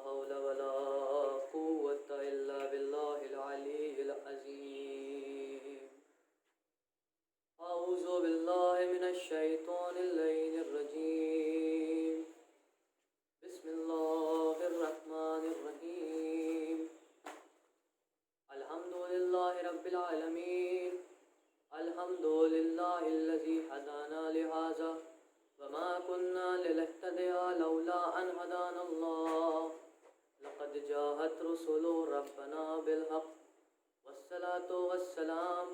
حول ولا قوة إلا بالله العلي العظيم. أعوذ بالله من الشيطان اللعين الرجيم. بسم الله الرحمن الرحيم. الحمد لله رب العالمين. الحمد لله الذي هدانا لهذا وما كنا لنهتدي لولا أن هدانا الله. لقد جاءت رسل ربنا بالحق والصلاة والسلام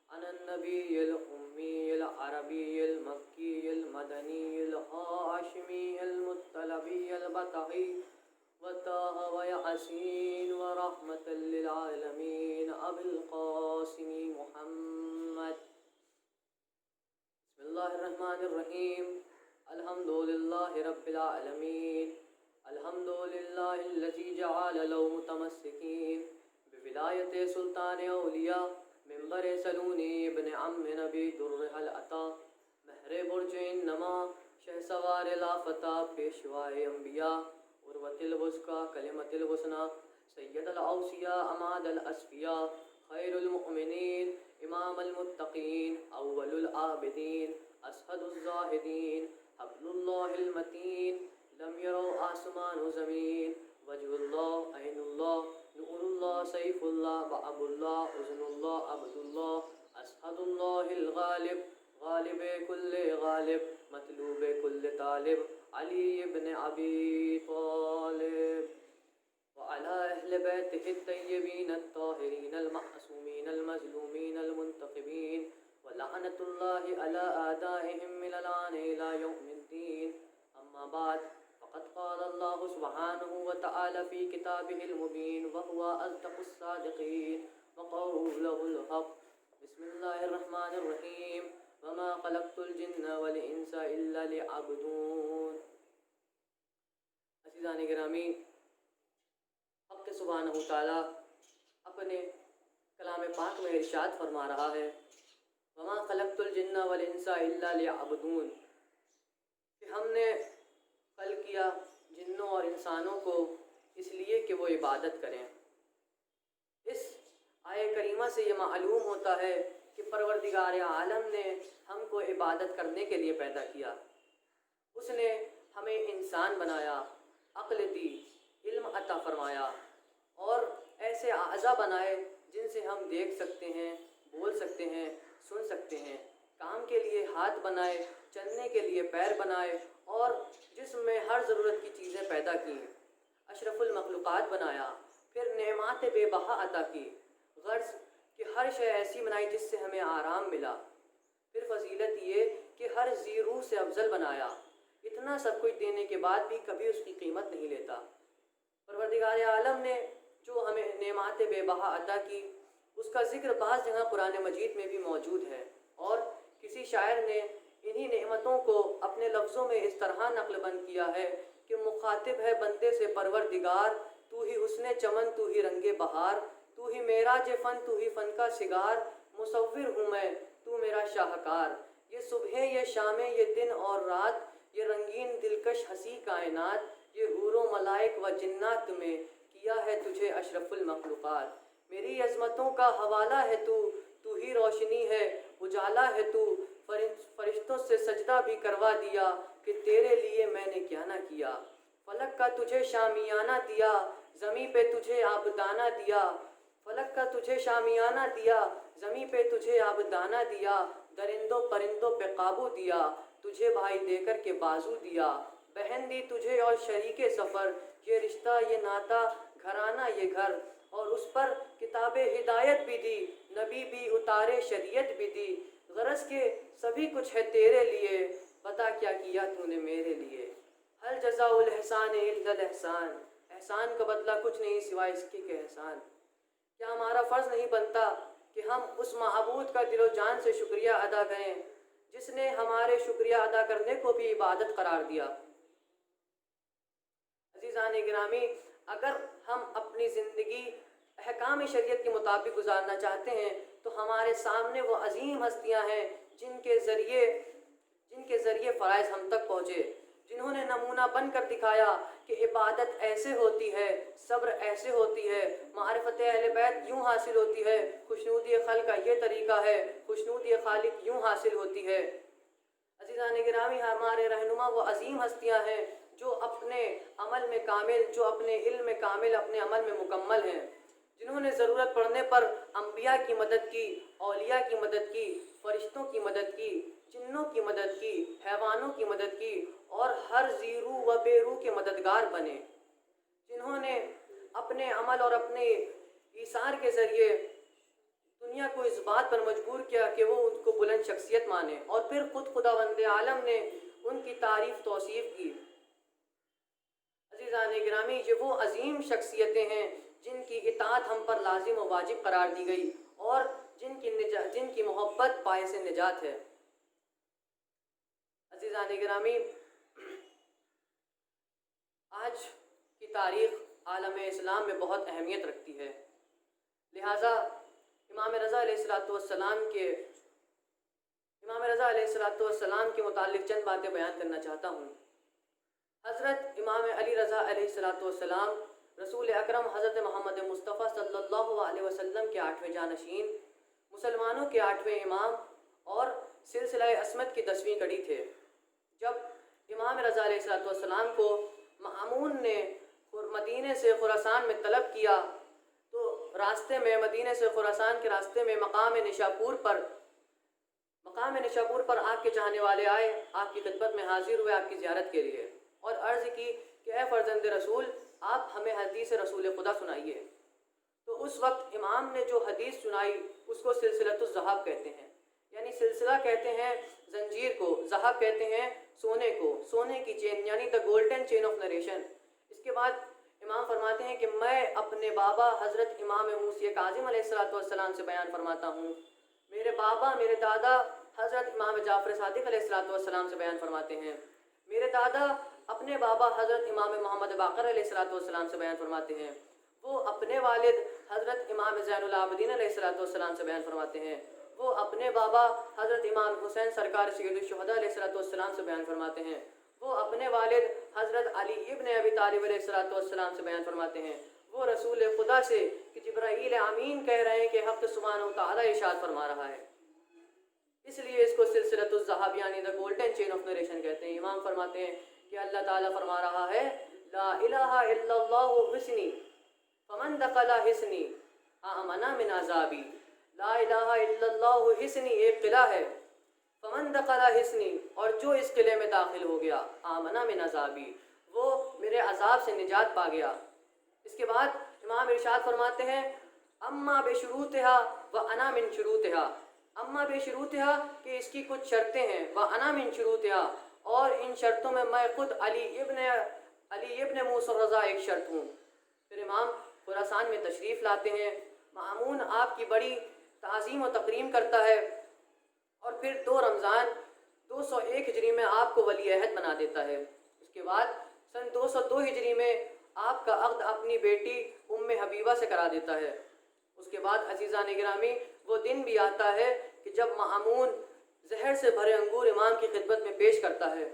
على النبي الأمي العربي المكي المدني الهاشمي المطلبي البطحي وطه وياسين ورحمة للعالمين أبي القاسم محمد. بسم الله الرحمن الرحيم. الحمد لله رب العالمين. الحمد لله الذي جعل له متمسكين بولاية سلطان أولياء منبر سلوني ابن عم نبي در العطا مہر برج النما شہ سوار لافتہ پیشوائے انبیاء عروۃ الوثقی کلمۃ الحسنی سید الاوصیاء عماد الاسفیاء خیر المؤمنین امام المتقین اول العابدین اسعد الزاہدین حبل اللہ المتین لم يروا آسمان و زمین وجه اللہ عین اللہ نور اللہ سیف اللہ بعب اللہ اذن اللہ عبد اللہ اسعد اللہ الغالب غالب کل غالب مطلوب کل طالب علی ابن ابی طالب وعلى أهل بيته الطيبين الطاهرين المعصومين المظلومين المنتقمين ولعنة الله على أعدائهم من الآن إلى يوم الدين. أما بعد فقد قال الله سبحانه وتعالى في كتابه المبين وهو أصدق الصادقين وقوله الحق. بسم الله الرحمن الرحيم. وما خلقت الجن والإنس إلا ليعبدون. عزیزان گرامی، حق سبحانہ تعالیٰ اپنے کلام پاک میں ارشاد فرما رہا ہے وما خلقت الجن والانس الا لیعبدون، کہ ہم نے خلق کیا جنوں اور انسانوں کو اس لیے کہ وہ عبادت کریں. اس آیہ کریمہ سے یہ معلوم ہوتا ہے کہ پروردگار عالم نے ہم کو عبادت کرنے کے لیے پیدا کیا. اس نے ہمیں انسان بنایا، عقل دی، علم عطا فرمایا اور ایسے اعضاء بنائے جن سے ہم دیکھ سکتے ہیں، بول سکتے ہیں، سن سکتے ہیں. کام کے لیے ہاتھ بنائے، چلنے کے لیے پیر بنائے اور جسم میں ہر ضرورت کی چیزیں پیدا کی. اشرف المخلوقات بنایا، پھر نعمات بے بہا عطا کی، غرض کہ ہر شے ایسی بنائی جس سے ہمیں آرام ملا. پھر فضیلت یہ کہ ہر ذی روح سے افضل بنایا. اتنا سب کچھ دینے کے بعد بھی کبھی اس کی قیمت نہیں لیتا. پروردگار عالم نے جو ہمیں نعمات بے بہا عطا کی اس کا ذکر بعض جگہ قرآن مجید میں بھی موجود ہے، اور کسی شاعر نے انہی نعمتوں کو اپنے لفظوں میں اس طرح نقل بند کیا ہے کہ مخاطب ہے بندے سے پروردگار، تو ہی حسن چمن، تو ہی رنگ بہار، تو ہی معراج فن، تو ہی فن کا سگار، مصور ہوں میں، تو میرا شاہکار. یہ صبح، یہ شام، یہ دن اور رات، یہ رنگین دلکش ہنسی کائنات، یہ حور و ملائک و جنات میں کیا ہے تجھے اشرف المخلوقات. میری عظمتوں کا حوالہ ہے تو ہی روشنی ہے، اجالا ہے تو، فرشتوں سے سجدہ بھی کروا دیا کہ تیرے لیے میں نے کیا نہ کیا. فلک کا تجھے شامیانہ دیا، زمیں پہ تجھے آبدانہ دیا. فلک کا تجھے شامیانہ دیا، زمیں پہ تجھے آبدانہ دیا. درندوں پرندوں پہ قابو دیا، تجھے بھائی دے کر کے بازو دیا. بہن دی تجھے اور شریک سفر، یہ رشتہ یہ ناتا گھرانہ یہ گھر. اور اس پر کتاب ہدایت بھی دی، نبی بھی اتارے شریعت بھی دی. غرض کہ سبھی کچھ ہے تیرے لیے، بتا کیا کیا تو نے میرے لیے. ہل جزاء الاحسان الا الاحسان، احسان کا بدلہ کچھ نہیں سوائے اس کے کہ احسان. کیا ہمارا فرض نہیں بنتا کہ ہم اس معبود کا دل و جان سے شکریہ ادا کریں جس نے ہمارے شکریہ ادا کرنے کو بھی عبادت قرار دیا. عزیزان گرامی، اگر ہم اپنی زندگی احکام شریعت کے مطابق گزارنا چاہتے ہیں تو ہمارے سامنے وہ عظیم ہستیاں ہیں جن کے ذریعے فرائض ہم تک پہنچے. جنہوں نے نمونہ بن کر دکھایا کہ عبادت ایسے ہوتی ہے، صبر ایسے ہوتی ہے، معرفت اہل بیت یوں حاصل ہوتی ہے، خوشنودی خلق کا یہ طریقہ ہے، خوشنودی خالق یوں حاصل ہوتی ہے۔ عزیزان گرامی، ہمارے رہنما وہ عظیم ہستیاں ہیں جو اپنے عمل میں کامل، جو اپنے علم میں کامل، اپنے عمل میں مکمل ہیں، جنہوں نے ضرورت پڑنے پر انبیاء کی مدد کی، اولیاء کی مدد کی، فرشتوں کی مدد کی، جنوں کی مدد کی، حیوانوں کی مدد کی، اور ہر ذی روح و بے روح کے مددگار بنے، جنہوں نے اپنے عمل اور اپنے ایثار کے ذریعے دنیا کو اس بات پر مجبور کیا کہ وہ ان کو بلند شخصیت مانے، اور پھر خود خداوند عالم نے ان کی تعریف توصیف کی۔ عزیزان گرامی، یہ وہ عظیم شخصیتیں ہیں جن کی اطاعت ہم پر لازم و واجب قرار دی گئی، اور جن کی محبت باعث نجات ہے۔ عزیزان گرامی، آج کی تاریخ عالم اسلام میں بہت اہمیت رکھتی ہے، لہٰذا امام رضا علیہ السلام کے متعلق چند باتیں بیان کرنا چاہتا ہوں۔ حضرت امام علی رضا علیہ السلام رسول اکرم حضرت محمد مصطفیٰ صلی اللہ علیہ وسلم کے 8ویں جانشین، مسلمانوں کے 8ویں امام، اور سلسلہ عصمت کی 10ویں کڑی تھے۔ جب امام رضا علیہ السلام کو مأمون نے مدینے سے خراسان میں طلب کیا تو راستے میں، مدینے سے خراسان کے راستے میں مقام نشاپور پر آپ کے چاہنے والے آئے، آپ کی خدمت میں حاضر ہوئے آپ کی زیارت کے لیے، اور عرض کی کہ اے فرزند رسول، آپ ہمیں حدیث رسول خدا سنائیے۔ تو اس وقت امام نے جو حدیث سنائی اس کو سلسلۃ الذہب کہتے ہیں، یعنی سلسلہ کہتے ہیں زنجیر کو، ذہب کہتے ہیں سونے کو، سونے کی چین، یعنی دا گولڈن چین آف نریشن۔ اس کے بعد امام فرماتے ہیں کہ میں اپنے بابا حضرت امام موسی کاظم علیہ السلام سے بیان فرماتا ہوں، میرے بابا، میرے دادا حضرت امام جعفر صادق علیہ السلام سے بیان فرماتے ہیں، میرے دادا اپنے بابا حضرت امام محمد باقر علیہ السلام سے بیان فرماتے ہیں، وہ اپنے والد حضرت امام زین العابدین علیہ السلام سے بیان فرماتے ہیں، وہ اپنے بابا حضرت امام حسین سرکار سید الشہداء علیہ السلام سے بیان فرماتے ہیں، وہ اپنے والد حضرت علی ابن ابی طالب علیہ السلام سے بیان فرماتے ہیں، وہ رسول خدا سے کہ جبرائیل امین کہہ رہے ہیں کہ حق سبحانہ و تعالیٰ ارشاد فرما رہا ہے، اس لیے اس کو سلسلۃ الذہب یعنی دا گولڈن چین آف نریشن کہتے ہیں۔ امام فرماتے ہیں کہ اللہ تعالیٰ فرما رہا ہے لا الہ الا اللہ حسنی فمن دخل حسنی آمن من عذابی۔ لا الہ الا اللہ حسنی ایک قلعہ ہے، فمن دخل حسنی، اور جو اس قلعے میں داخل ہو گیا، آمن من عذابی، وہ میرے عذاب سے نجات پا گیا۔ اس کے بعد امام ارشاد فرماتے ہیں اما بشروطہا وانا من شروطہا، اما بشروطہا کہ اس کی کچھ شرطیں ہیں، وانا من شروطہا، اور ان شرطوں میں میں خود علی ابن موسی الرضا ایک شرط ہوں۔ پھر امام خراسان میں تشریف لاتے ہیں، مأمون آپ کی بڑی تعظیم و تکریم کرتا ہے، اور پھر 2 رمضان 201 ہجری میں آپ کو ولی عہد بنا دیتا ہے۔ اس کے بعد سن 202 ہجری میں آپ کا عقد اپنی بیٹی ام حبیبہ سے کرا دیتا ہے۔ اس کے بعد عزیزان گرامی، وہ دن بھی آتا ہے کہ جب مأمون زہر سے بھرے انگور امام کی خدمت میں پیش کرتا ہے۔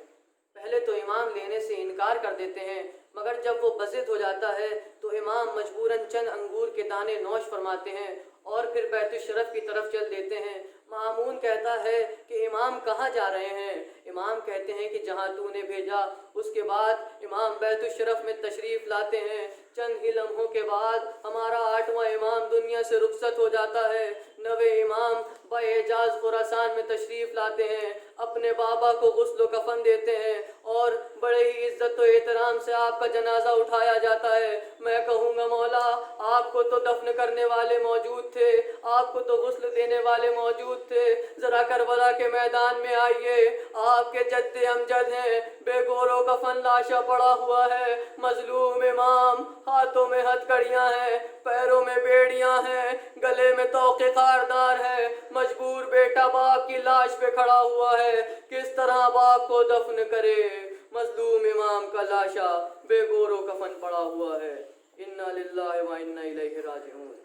پہلے تو امام لینے سے انکار کر دیتے ہیں، مگر جب وہ بضد ہو جاتا ہے تو امام مجبوراً چند انگور کے دانے نوش فرماتے ہیں اور پھر بیت الشرف کی طرف چل دیتے ہیں۔ مأمون کہتا ہے کہ امام کہاں جا رہے ہیں؟ امام کہتے ہیں کہ جہاں تو نے بھیجا۔ اس کے بعد امام بیت الشرف میں تشریف لاتے ہیں۔ چند ہی لمحوں کے بعد ہمارا 8واں امام دنیا سے رخصت ہو جاتا ہے۔ 9ویں امام باعجاز خراسان میں تشریف لاتے ہیں، اپنے بابا کو غسل و کفن دیتے ہیں اور بڑے ہی عزت و احترام سے آپ کا جنازہ اٹھایا جاتا ہے۔ میں کہوں گا مولا، آپ کو تو دفن کرنے والے موجود تھے، آپ کو تو غسل دینے والے موجود تھے، ذرا کربلا کے میدان میں آئیے، آپ کے جد امجد ہیں، بے گور و کفن لاشا پڑا ہوا ہے، مظلوم امام، ہاتھوں میں ہتھکڑیاں ہیں، پیروں میں بیڑیاں ہیں، گلے میں توقے خاردار ہے، مجبور بیٹا باپ کی لاش پہ کھڑا ہوا ہے، کس طرح باپ کو دفن کرے؟ مظلوم امام کا لاشا بے گور و کفن پڑا ہوا ہے۔ انا للہ و انا الیہ راجعون۔